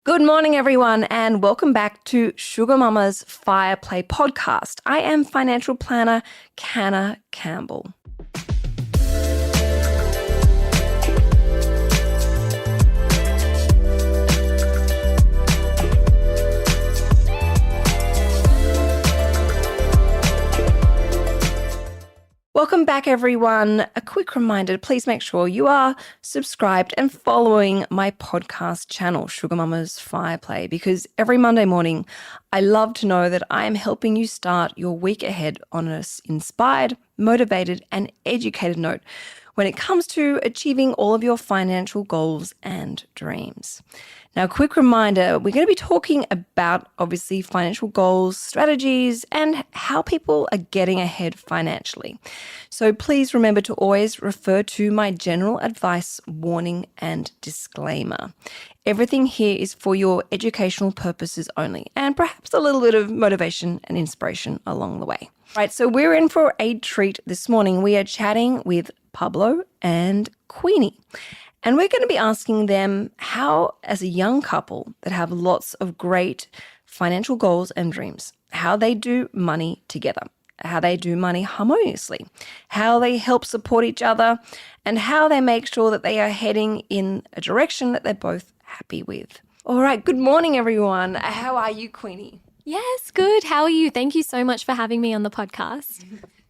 Good morning, everyone, and welcome back to Sugar Mama's Fire Play podcast. I am financial planner Canna Campbell. Welcome back, everyone. A quick reminder, please make sure you are subscribed and following my podcast channel, Sugar Mama's Fireplay, because every Monday morning, I love to know that I am helping you start your week ahead on an inspired, motivated, and educated note when it comes to achieving all of your financial goals and dreams. Now, a quick reminder, we're going to be talking about, obviously, financial goals, strategies, and how people are getting ahead financially. So please remember to always refer to my general advice, warning, and disclaimer. Everything here is for your educational purposes only, and perhaps a little bit of motivation and inspiration along the way. Right, so we're in for a treat this morning. We are chatting with Pablo and Queenie. And we're going to be asking them how, as a young couple that have lots of great financial goals and dreams, how they do money together, how they do money harmoniously, how they help support each other, and how they make sure that they are heading in a direction that they're both happy with. All right, good morning, everyone. How are you, Queenie? Yes, good. How are you? Thank you so much for having me on the podcast.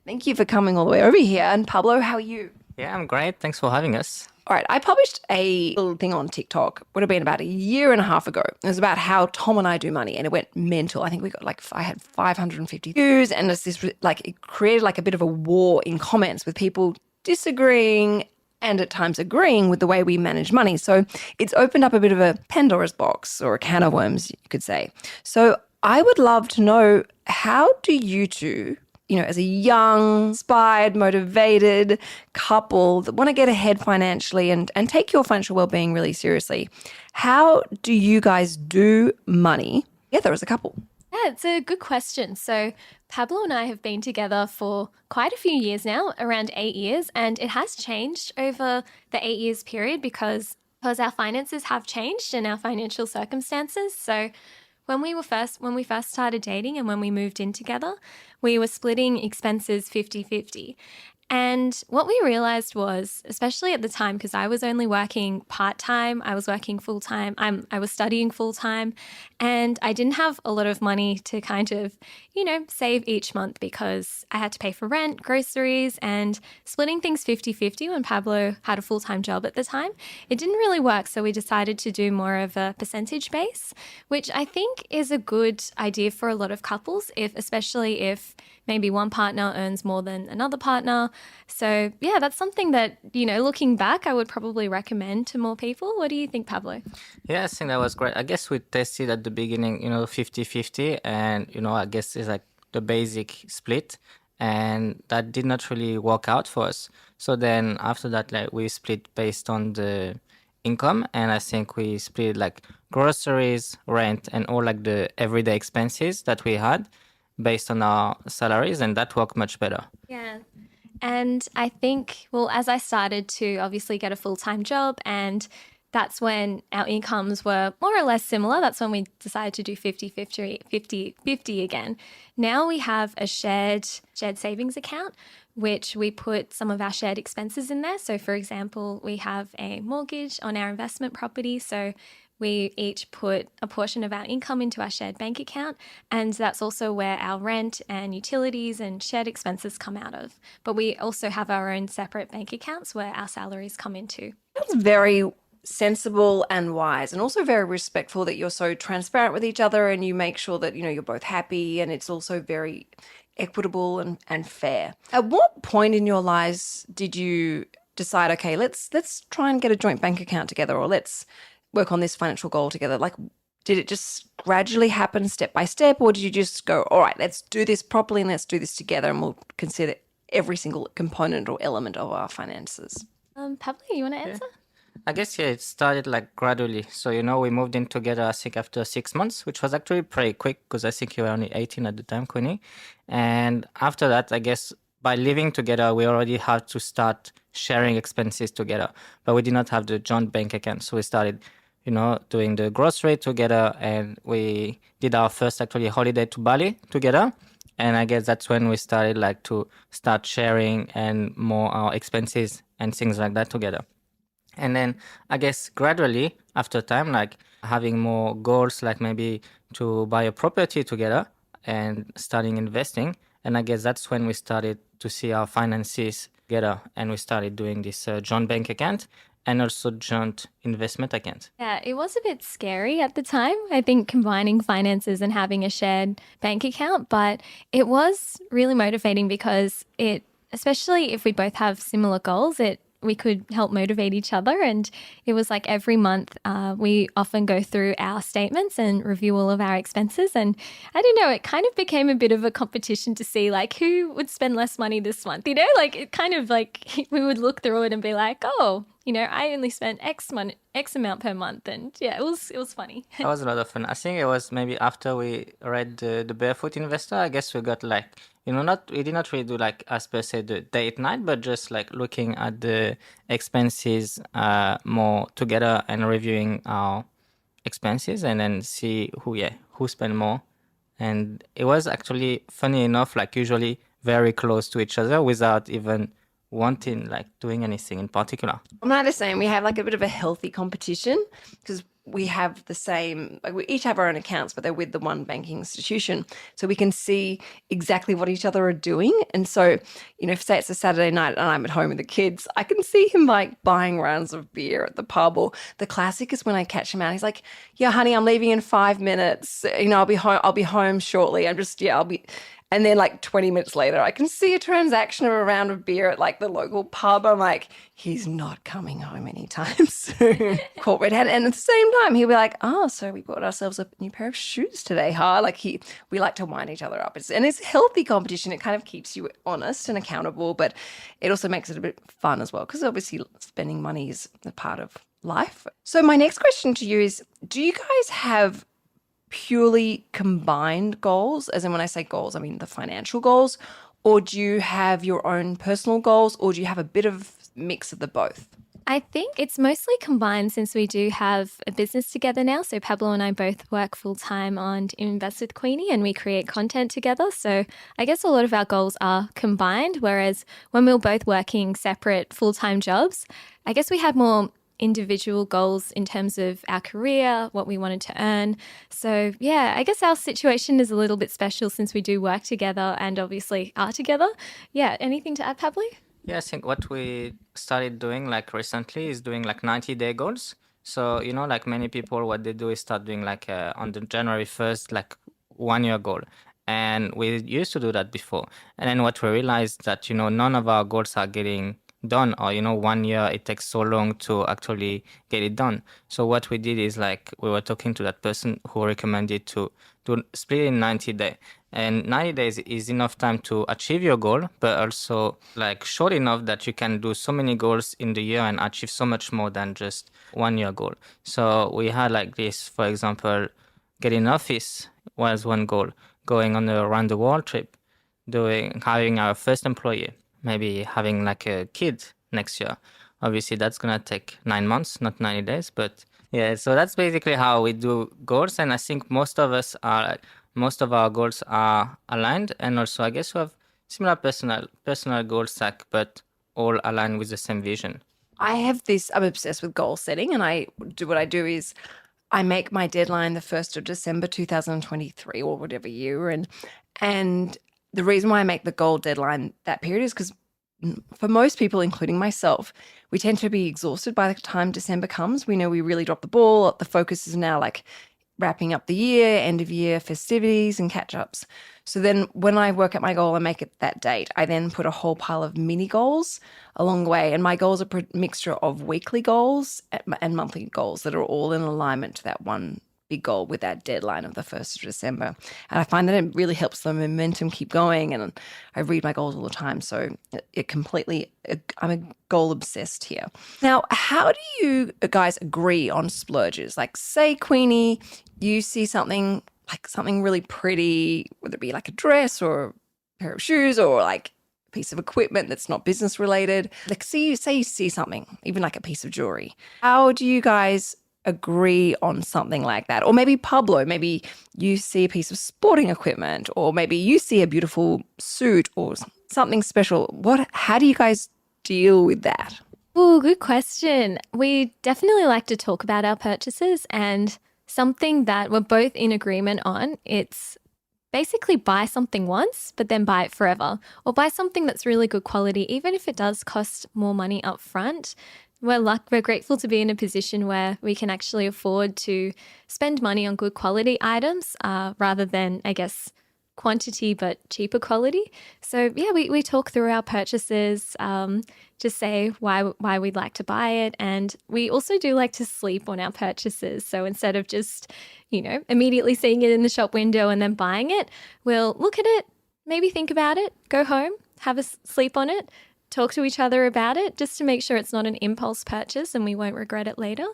Thank you for coming all the way over here. And Pablo, how are you? Yeah, I'm great. Thanks for having us. All right, I published a little thing on TikTok, would have been about a year and a half ago. It was about how Tom and I do money, and it went mental. I think we got I had 550 views, and it's this it created like a bit of a war in comments with people disagreeing and at times agreeing with the way we manage money. So it's opened up a bit of a Pandora's box or a can of worms, you could say. So I would love to know, how do you two, as a young, inspired, motivated couple that want to get ahead financially and take your financial well-being really seriously, how do you guys do money together as a couple? Yeah, it's a good question. So Pablo and I have been together for quite a few years now, around 8 years, and it has changed over the 8 years period because our finances have changed and our financial circumstances. So when we first started dating and when we moved in together, we were splitting expenses 50-50. And what we realized was, especially at the time, because I was only working part-time, I was working full-time, I was studying full-time, and I didn't have a lot of money to kind of, save each month because I had to pay for rent, groceries, and splitting things 50-50 when Pablo had a full-time job at the time, it didn't really work. So we decided to do more of a percentage base, which I think is a good idea for a lot of couples, especially if maybe one partner earns more than another partner. So yeah, that's something that, looking back, I would probably recommend to more people. What do you think, Pablo? Yeah, I think that was great. I guess we tested at the beginning, 50-50, and, I guess it's like the basic split, and that did not really work out for us. So then after that, we split based on the income, and I think we split like groceries, rent, and all like the everyday expenses that we had based on our salaries, and that worked much better. Yeah. And I think, as I started to obviously get a full-time job, and that's when our incomes were more or less similar. That's when we decided to do 50-50 again. Now we have a shared savings account, which we put some of our shared expenses in there. So for example, we have a mortgage on our investment property. So we each put a portion of our income into our shared bank account, and that's also where our rent and utilities and shared expenses come out of. But we also have our own separate bank accounts where our salaries come into. That's very sensible and wise, and also very respectful that you're so transparent with each other and you make sure that, you're both happy, and it's also very equitable and fair. At what point in your lives did you decide, okay, let's try and get a joint bank account together, or let's work on this financial goal together? Like, did it just gradually happen step by step, or did you just go, all right, let's do this properly and let's do this together, and we'll consider every single component or element of our finances? Pablo, you want to answer? I guess, it started like gradually. So, we moved in together, I think, after 6 months, which was actually pretty quick because I think you were only 18 at the time, Queenie. And after that, I guess by living together, we already had to start sharing expenses together, but we did not have the joint bank account. So we started doing the grocery together, and we did our first actually holiday to Bali together. And I guess that's when we started like to start sharing and more our expenses and things like that together. And then I guess gradually after time, like having more goals, like maybe to buy a property together and starting investing. And I guess that's when we started to see our finances together, and we started doing this joint bank account and also joint investment account. Yeah, it was a bit scary at the time, I think, combining finances and having a shared bank account, but it was really motivating because especially if we both have similar goals, we could help motivate each other. And it was like every month we often go through our statements and review all of our expenses. And I don't know, it kind of became a bit of a competition to see like who would spend less money this month, like it kind of like we would look through it and be like, oh, I only spent X amount per month. And yeah, it was funny. That was a lot of fun. I think it was maybe after we read the Barefoot Investor. I guess we got like, we did not really do like as per se the date night, but just like looking at the expenses more together and reviewing our expenses, and then see who spent more. And it was actually funny enough, like usually very close to each other without even wanting like doing anything in particular. I'm not just saying we have like a bit of a healthy competition because we have the same, like we each have our own accounts, but they're with the one banking institution. So we can see exactly what each other are doing. And so, if say it's a Saturday night and I'm at home with the kids, I can see him like buying rounds of beer at the pub. Or the classic is when I catch him out, he's like, yeah, honey, I'm leaving in 5 minutes. I'll be home shortly. I'll be. And then like 20 minutes later, I can see a transaction of a round of beer at like the local pub. I'm like, he's not coming home anytime soon. Caught red-handed. And at the same time, he'll be like, oh, so we bought ourselves a new pair of shoes today, huh? Like we like to wind each other up. It's healthy competition. It kind of keeps you honest and accountable, but it also makes it a bit fun as well, because obviously spending money is a part of life. So my next question to you is, do you guys have purely combined goals? As in, when I say goals, I mean the financial goals, or do you have your own personal goals, or do you have a bit of mix of the both? I think it's mostly combined since we do have a business together now. So Pablo and I both work full time on Invest with Queenie, and we create content together. So I guess a lot of our goals are combined, whereas when we were both working separate full time jobs, I guess we had more individual goals in terms of our career, what we wanted to earn. So yeah, I guess our situation is a little bit special since we do work together and obviously are together. Yeah, anything to add, Pablo? Yeah, I think what we started doing like recently is doing like 90-day goals. So, like many people, what they do is start doing like on the January 1st, like 1 year goal. And we used to do that before. And then what we realized that, none of our goals are getting done, or 1 year it takes so long to actually get it done. So what we did is like we were talking to that person who recommended to split it in 90 days, and 90 days is enough time to achieve your goal, but also like short enough that you can do so many goals in the year and achieve so much more than just 1 year goal. So we had like this, for example, getting an office was one goal, going on a round the world trip, having our first employee, maybe having like a kid next year. Obviously, that's going to take 9 months, not 90 days. But yeah, so that's basically how we do goals. And I think most of our goals are aligned. And also, I guess we have similar personal goals, but all aligned with the same vision. I'm obsessed with goal setting, and what I do is I make my deadline the 1st of December 2023 or whatever year. And the reason why I make the goal deadline that period is because for most people, including myself, we tend to be exhausted by the time December comes. We know we really dropped the ball. The focus is now like wrapping up the year, end of year festivities and catch-ups. So then when I work at my goal and make it that date, I then put a whole pile of mini goals along the way. And my goals are a mixture of weekly goals and monthly goals that are all in alignment to that one big goal with that deadline of the 1st of December. And I find that it really helps the momentum keep going. And I read my goals all the time. So I'm a goal obsessed here. Now, how do you guys agree on splurges? Like, say, Queenie, you see something really pretty, whether it be like a dress or a pair of shoes or like a piece of equipment that's not business related. Like, say you see something, even like a piece of jewelry. How do you guys agree on something like that? Or maybe Pablo, maybe you see a piece of sporting equipment, or maybe you see a beautiful suit or something special. How do you guys deal with that? Oh, good question. We definitely like to talk about our purchases, and something that we're both in agreement on, it's basically buy something once, but then buy it forever, or buy something that's really good quality, even if it does cost more money up front. We're grateful to be in a position where we can actually afford to spend money on good quality items rather than, I guess, quantity but cheaper quality. So yeah, we talk through our purchases, just say why we'd like to buy it, and we also do like to sleep on our purchases. So instead of just immediately seeing it in the shop window and then buying it, we'll look at it, maybe think about it, go home, have a sleep on it, talk to each other about it, just to make sure it's not an impulse purchase and we won't regret it later.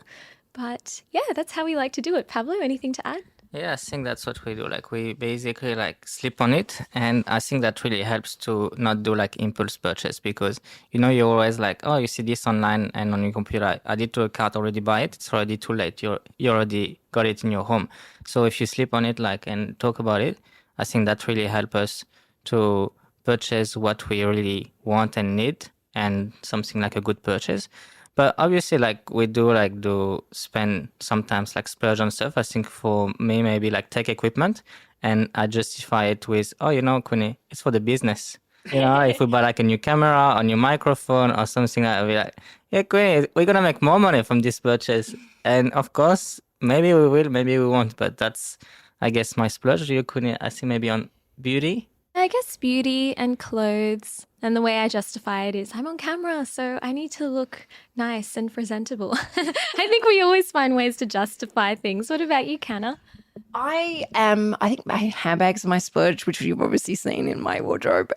But yeah, that's how we like to do it. Pablo, anything to add? Yeah, I think that's what we do. Like we basically like sleep on it, and I think that really helps to not do like impulse purchase because you're always like, oh, you see this online and on your computer, add it to a cart, already buy it. It's already too late. You already got it in your home. So if you sleep on it, like and talk about it, I think that really helps us to purchase what we really want and need, and something like a good purchase. But obviously, like we do spend sometimes like splurge on stuff. I think for me, maybe like tech equipment, and I justify it with, oh, Queenie, it's for the business. If we buy like a new camera, a new microphone, or something, I'll be like, yeah, Queenie, we're gonna make more money from this purchase. And of course, maybe we will, maybe we won't. But that's, I guess, my splurge. You, Queenie, I think maybe on beauty. I guess beauty and clothes. And the way I justify it is I'm on camera, so I need to look nice and presentable. I think we always find ways to justify things. What about you, Canna? I think my handbags are my splurge, which you've obviously seen in my wardrobe.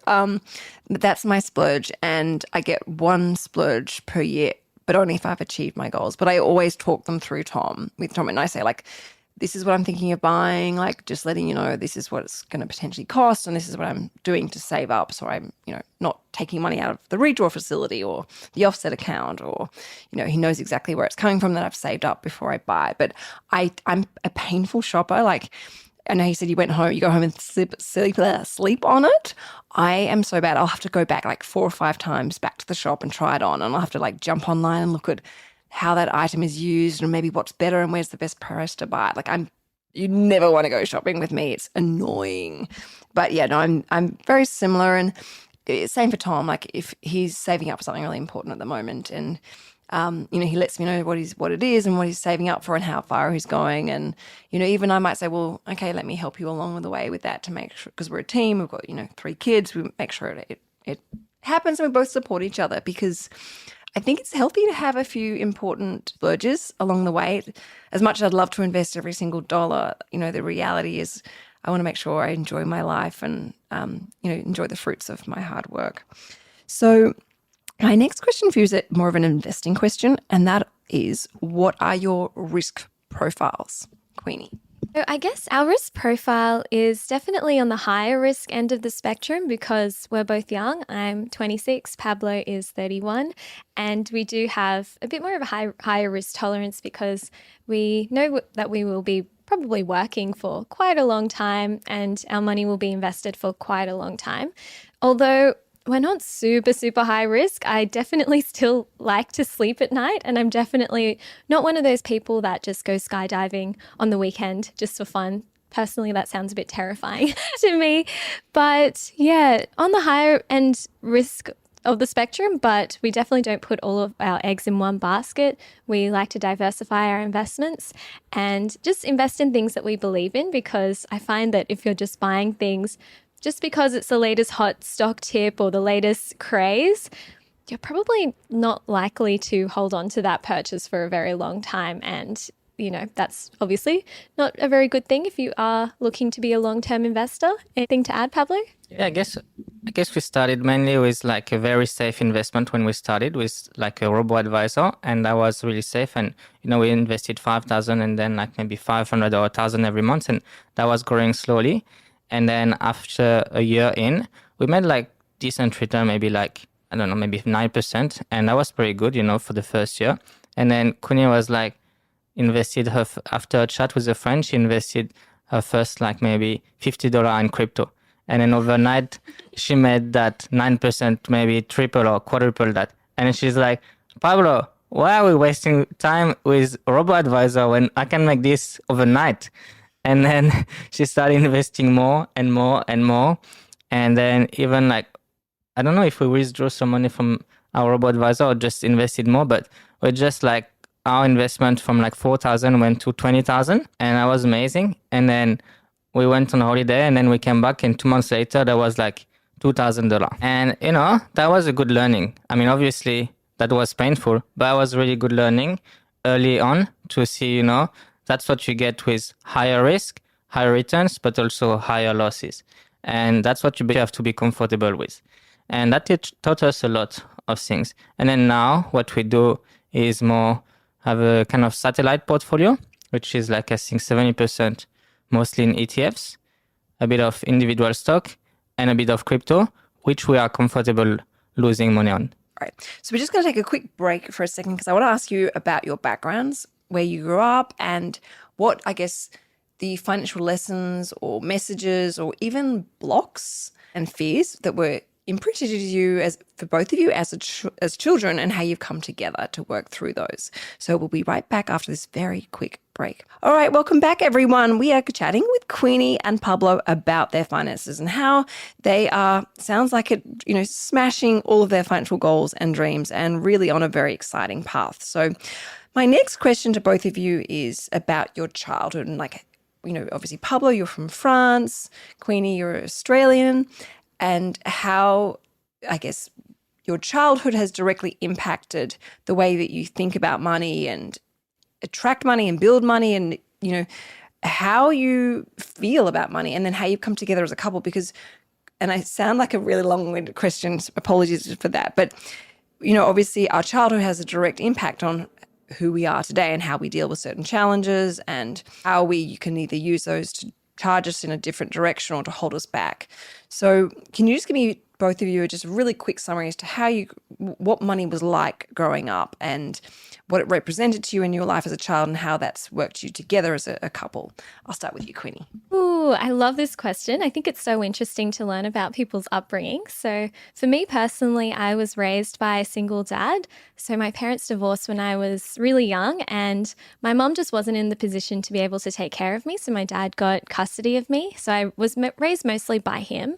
That's my splurge, and I get one splurge per year, but only if I've achieved my goals. But I always talk them through with Tom, and I say like, this is what I'm thinking of buying, like just letting you know this is what it's going to potentially cost, and this is what I'm doing to save up, so I'm not taking money out of the redraw facility or the offset account, or he knows exactly where it's coming from that I've saved up before I buy. But I'm a painful shopper. Like I know you said you go home and sleep on it. I am so bad. I'll have to go back like 4 or 5 times back to the shop and try it on, and I'll have to like jump online and look at how that item is used and maybe what's better and where's the best price to buy it. Like you never want to go shopping with me. It's annoying. But yeah, no, I'm very similar, and same for Tom. Like if he's saving up for something really important at the moment, and he lets me know what it is and what he's saving up for and how far he's going, and even I might say, well, okay, let me help you along the way with that to make sure, because we're a team. We've got 3 kids. We make sure it happens, and we both support each other, because I think it's healthy to have a few important splurges along the way. As much as I'd love to invest every single dollar, the reality is I want to make sure I enjoy my life and, enjoy the fruits of my hard work. So my next question for you is more of an investing question, and that is, what are your risk profiles, Queenie? So I guess our risk profile is definitely on the higher risk end of the spectrum because we're both young. I'm 26, Pablo is 31, and we do have a bit more of a higher risk tolerance because we know that we will be probably working for quite a long time and our money will be invested for quite a long time. Although we're not super, super high risk, I definitely still like to sleep at night, and I'm definitely not one of those people that just go skydiving on the weekend just for fun. Personally, that sounds a bit terrifying to me. But yeah, on the higher end risk of the spectrum, but we definitely don't put all of our eggs in one basket. We like to diversify our investments and just invest in things that we believe in, because I find that if you're just buying things just because it's the latest hot stock tip or the latest craze, you're probably not likely to hold on to that purchase for a very long time. And, that's obviously not a very good thing if you are looking to be a long-term investor. Anything to add, Pablo? Yeah, I guess we started mainly with like a very safe investment when we started with like a robo-advisor, and that was really safe. And, we invested 5,000 and then like maybe 500 or 1,000 every month, and that was growing slowly. And then after a year in, we made like decent return, maybe like, I don't know, maybe 9%. And that was pretty good, for the first year. And then Queenie was like, invested after a chat with a friend, she invested her first like maybe $50 in crypto. And then overnight, she made that 9%, maybe triple or quadruple that. And she's like, Pablo, why are we wasting time with robo-advisor when I can make this overnight? And then she started investing more and more and more. And then even like, I don't know if we withdrew some money from our robo-advisor or just invested more, but we just like our investment from like 4,000 went to 20,000, and that was amazing. And then we went on holiday, and then we came back, and 2 months later, that was like $2,000. And, that was a good learning. I mean, obviously, that was painful, but it was really good learning early on to see, that's what you get with higher risk, higher returns, but also higher losses. And that's what you have to be comfortable with. And that taught us a lot of things. And then now what we do is more have a kind of satellite portfolio, which is like, I think 70% mostly in ETFs, a bit of individual stock, and a bit of crypto, which we are comfortable losing money on. All right. So we're just going to take a quick break for a second because I want to ask you about your backgrounds, where you grew up, and what, I guess, the financial lessons or messages or even blocks and fears that were imprinted into you for both of you as children, and how you've come together to work through those. So we'll be right back after this very quick break. All right, welcome back, everyone. We are chatting with Queenie and Pablo about their finances and how they are, sounds like it, smashing all of their financial goals and dreams and really on a very exciting path. So my next question to both of you is about your childhood. And obviously, Pablo, you're from France. Queenie, you're Australian. And how, I guess, your childhood has directly impacted the way that you think about money and attract money and build money, and, how you feel about money, and then how you've come together as a couple. Because, and I sound like a really long-winded question, so apologies for that, but, obviously our childhood has a direct impact on who we are today and how we deal with certain challenges, and how we can either use those to charge us in a different direction or to hold us back. So can you just give me, both of you, just a really quick summary as to what money was like growing up and what it represented to you in your life as a child and how that's worked you together as a couple? I'll start with you, Queenie. Ooh, I love this question. I think it's so interesting to learn about people's upbringing. So for me personally, I was raised by a single dad. So my parents divorced when I was really young, and my mom just wasn't in the position to be able to take care of me. So my dad got custody of me. So I was raised mostly by him.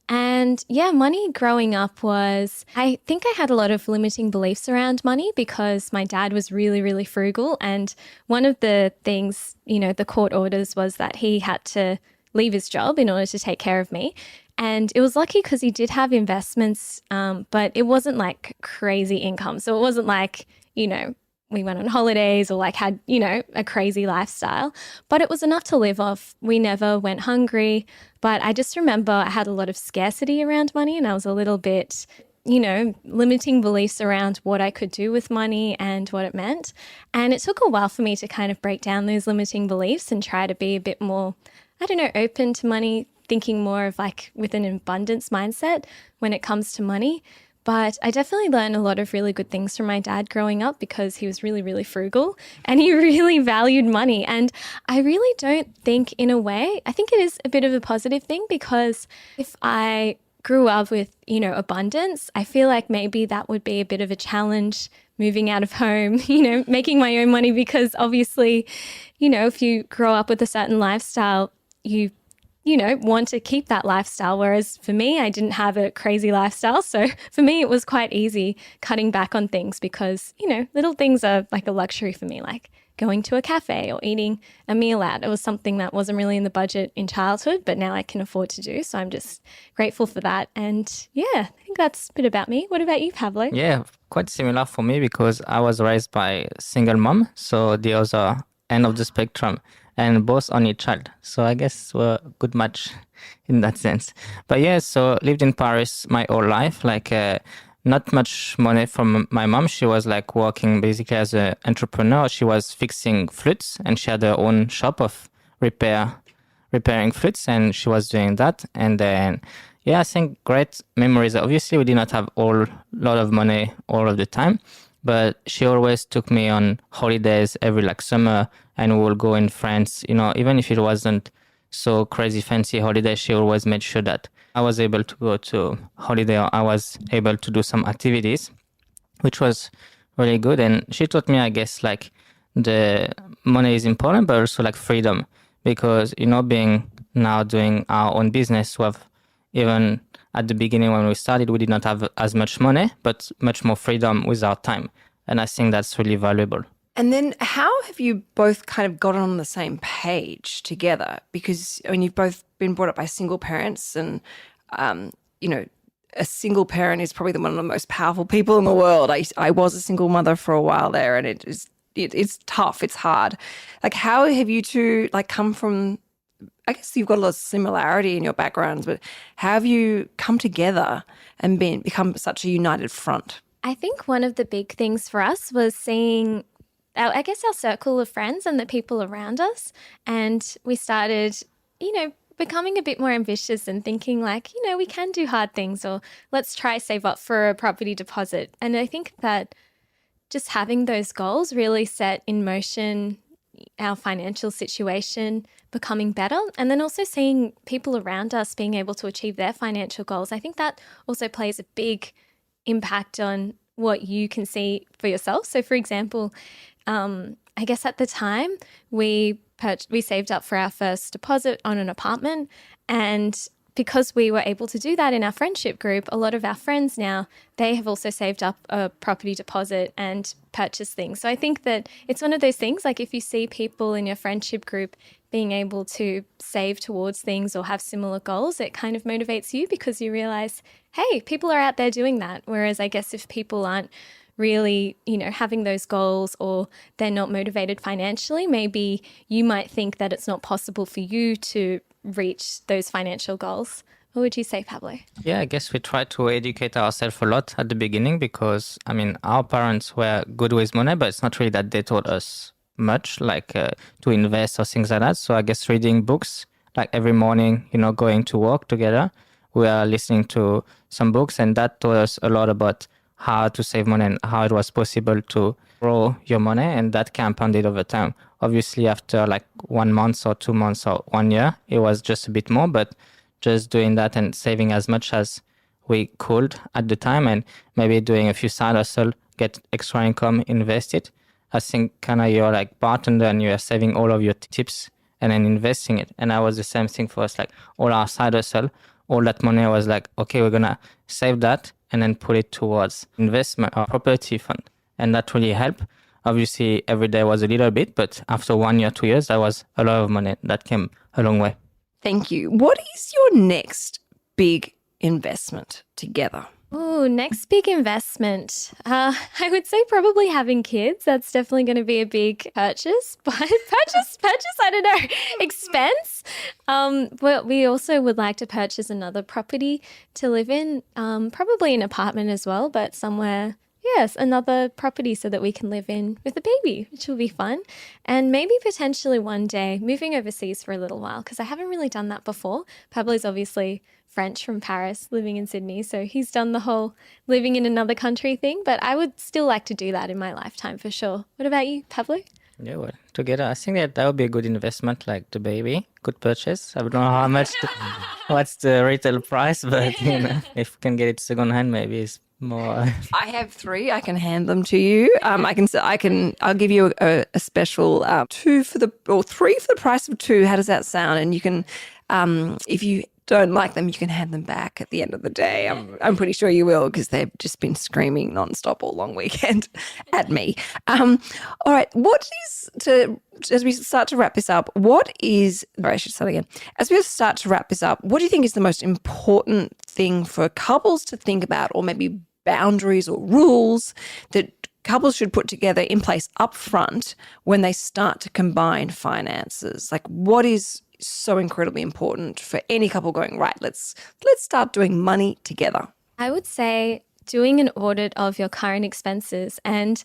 And yeah, money growing up I think I had a lot of limiting beliefs around money because my dad was really, really frugal. And one of the things, the court orders was that he had to leave his job in order to take care of me. And it was lucky because he did have investments, but it wasn't like crazy income. So it wasn't like, we went on holidays or had, a crazy lifestyle, but it was enough to live off. We never went hungry, but I just remember I had a lot of scarcity around money, and I was a little bit, limiting beliefs around what I could do with money and what it meant. And it took a while for me to kind of break down those limiting beliefs and try to be a bit more, open to money, thinking more of with an abundance mindset when it comes to money. But I definitely learned a lot of really good things from my dad growing up because he was really, really frugal and he really valued money. And I really don't think, in a way, I think it is a bit of a positive thing, because if I grew up with, abundance, I feel like maybe that would be a bit of a challenge moving out of home, making my own money, because obviously, if you grow up with a certain lifestyle, you want to keep that lifestyle. Whereas for me, I didn't have a crazy lifestyle. So for me, it was quite easy cutting back on things because, little things are like a luxury for me, like going to a cafe or eating a meal out. It was something that wasn't really in the budget in childhood, but now I can afford to do. So I'm just grateful for that. And yeah, I think that's a bit about me. What about you, Pablo? Yeah, quite similar for me because I was raised by a single mom. So the other end of the spectrum, and both only child. So I guess we're a good match in that sense. But yeah, so lived in Paris my whole life, not much money from my mom. She was working basically as an entrepreneur. She was fixing flutes and she had her own shop of repairing flutes, and she was doing that. And then, yeah, I think great memories. Obviously, we did not have a lot of money all of the time, but she always took me on holidays every like summer, and we will go in France, even if it wasn't so crazy fancy holiday, she always made sure that I was able to go to holiday, or I was able to do some activities, which was really good. And she taught me, I guess, like the money is important, but also like freedom, because, being now doing our own business, we have, even at the beginning when we started, we did not have as much money, but much more freedom with our time. And I think that's really valuable. And then how have you both kind of gotten on the same page together? Because, I mean, you've both been brought up by single parents, and, a single parent is probably one of the most powerful people in the world. I was a single mother for a while there, and it's tough. It's hard. Like, how have you two like come from, I guess you've got a lot of similarity in your backgrounds, but how have you come together and become such a united front? I think one of the big things for us was seeing our circle of friends and the people around us. And we started, becoming a bit more ambitious and thinking like, we can do hard things, or let's try save up for a property deposit. And I think that just having those goals really set in motion our financial situation becoming better. And then also seeing people around us being able to achieve their financial goals. I think that also plays a big impact on what you can see for yourself. So for example, I guess at the time we saved up for our first deposit on an apartment, and because we were able to do that in our friendship group, a lot of our friends now, they have also saved up a property deposit and purchased things. So I think that it's one of those things, like if you see people in your friendship group being able to save towards things or have similar goals, it kind of motivates you because you realize, hey, people are out there doing that. Whereas I guess if people aren't really, having those goals, or they're not motivated financially, maybe you might think that it's not possible for you to reach those financial goals. What would you say, Pablo? Yeah, I guess we try to educate ourselves a lot at the beginning because, our parents were good with money, but it's not really that they taught us much, like to invest or things like that. So I guess reading books, like every morning, going to work together, we are listening to some books, and that taught us a lot about how to save money and how it was possible to grow your money, and that compounded over time. Obviously, after like 1 month or 2 months or 1 year, it was just a bit more, but just doing that and saving as much as we could at the time, and maybe doing a few side hustle, get extra income, invest it. I think kind of you're like bartender and you're saving all of your tips and then investing it. And that was the same thing for us, like all our side hustle, all that money was like, okay, we're going to save that and then put it towards investment or property fund. And that really helped. Obviously, every day was a little bit, but after 1 year, 2 years, that was a lot of money. That came a long way. Thank you. What is your next big investment together? Oh, next big investment. I would say probably having kids. That's definitely going to be a big purchase. But purchase, I don't know, expense. Well, we also would like to purchase another property to live in, probably an apartment as well, but somewhere, yes, another property so that we can live in with a baby, which will be fun. And maybe potentially one day moving overseas for a little while, because I haven't really done that before. Pablo's obviously French from Paris, living in Sydney, so he's done the whole living in another country thing, but I would still like to do that in my lifetime for sure. What about you, Pablo? Yeah, well, together, I think that would be a good investment, like the baby. Good purchase. I don't know how much, what's the retail price, but if we can get it second hand, maybe it's more. I have 3. I can hand them to you. I'll give you a special 3 for the price of 2. How does that sound? And you can, if you don't like them, you can hand them back at the end of the day. I'm pretty sure you will, because they've just been screaming nonstop all long weekend at me. All right, as we start to wrap this up, As we start to wrap this up, what do you think is the most important thing for couples to think about, or maybe boundaries or rules that couples should put together in place up front when they start to combine finances? Like, what is so incredibly important for any couple going, right, let's start doing money together? I would say doing an audit of your current expenses. And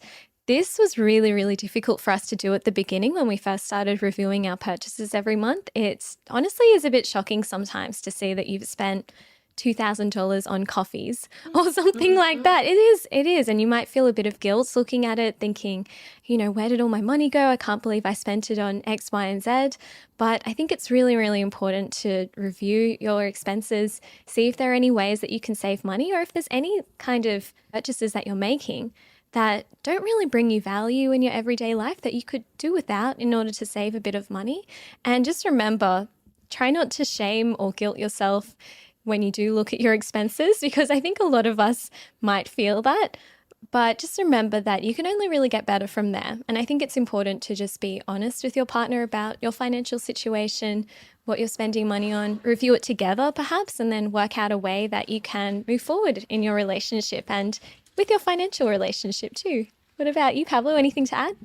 this was really, really difficult for us to do at the beginning when we first started reviewing our purchases every month. It honestly is a bit shocking sometimes to see that you've spent $2,000 on coffees or something like that. It is. And you might feel a bit of guilt looking at it, thinking, where did all my money go? I can't believe I spent it on X, Y, and Z. But I think it's really, really important to review your expenses, see if there are any ways that you can save money, or if there's any kind of purchases that you're making that don't really bring you value in your everyday life that you could do without in order to save a bit of money. And just remember, try not to shame or guilt yourself when you do look at your expenses, because I think a lot of us might feel that. But just remember that you can only really get better from there. And I think it's important to just be honest with your partner about your financial situation, what you're spending money on, review it together perhaps, and then work out a way that you can move forward in your relationship and with your financial relationship too. What about you, Pablo? Anything to add?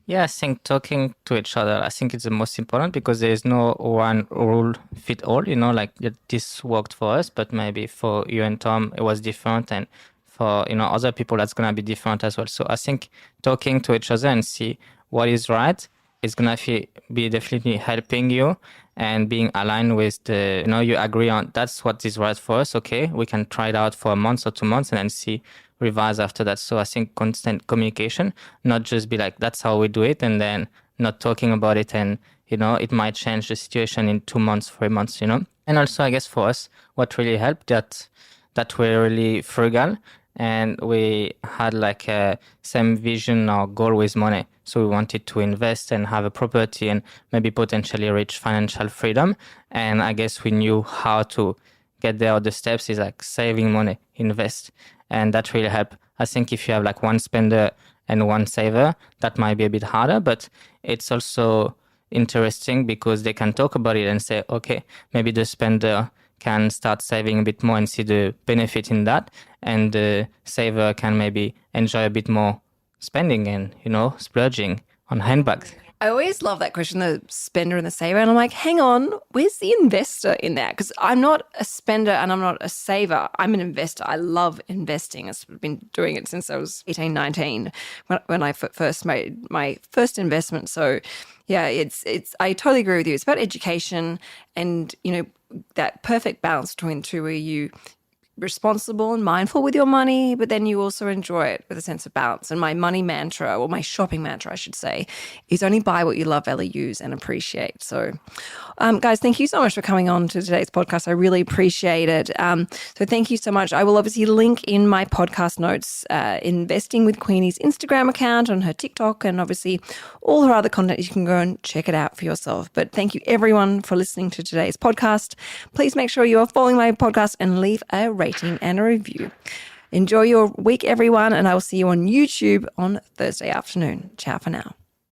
Yeah, I think talking to each other, I think it's the most important, because there is no one rule fit all, like this worked for us, but maybe for you and Tom, it was different. And for, other people, that's going to be different as well. So I think talking to each other and see what is right is going to be definitely helping you and being aligned with you agree on that's what is right for us. Okay, we can try it out for a month or 2 months and then see, revise after that. So I think constant communication, not just be like, that's how we do it, and then not talking about it. And, it might change the situation in 2 months, 3 months, And also, I guess for us, what really helped that we're really frugal, and we had like a same vision or goal with money. So we wanted to invest and have a property and maybe potentially reach financial freedom. And I guess we knew how to get there. The steps is like saving money, invest. And that really helped. I think if you have like one spender and one saver, that might be a bit harder, but it's also interesting because they can talk about it and say, okay, maybe the spender can start saving a bit more and see the benefit in that. And the saver can maybe enjoy a bit more spending and, splurging on handbags. I always love that question, the spender and the saver. And I'm like, hang on, where's the investor in that? Because I'm not a spender and I'm not a saver. I'm an investor. I love investing. I've been doing it since I was 18, 19 when I first made my first investment. So yeah, I totally agree with you. It's about education and, that perfect balance between the two, where you responsible and mindful with your money, but then you also enjoy it with a sense of balance. And my money mantra, or my shopping mantra, I should say, is only buy what you love, value, use, and appreciate. So, guys, thank you so much for coming on to today's podcast. I really appreciate it. So thank you so much. I will obviously link in my podcast notes Investing with Queenie's Instagram account, on her TikTok, and obviously all her other content. You can go and check it out for yourself. But thank you everyone for listening to today's podcast. Please make sure you are following my podcast and leave a rating and a review. Enjoy your week, everyone, and I will see you on YouTube on Thursday afternoon. Ciao for now.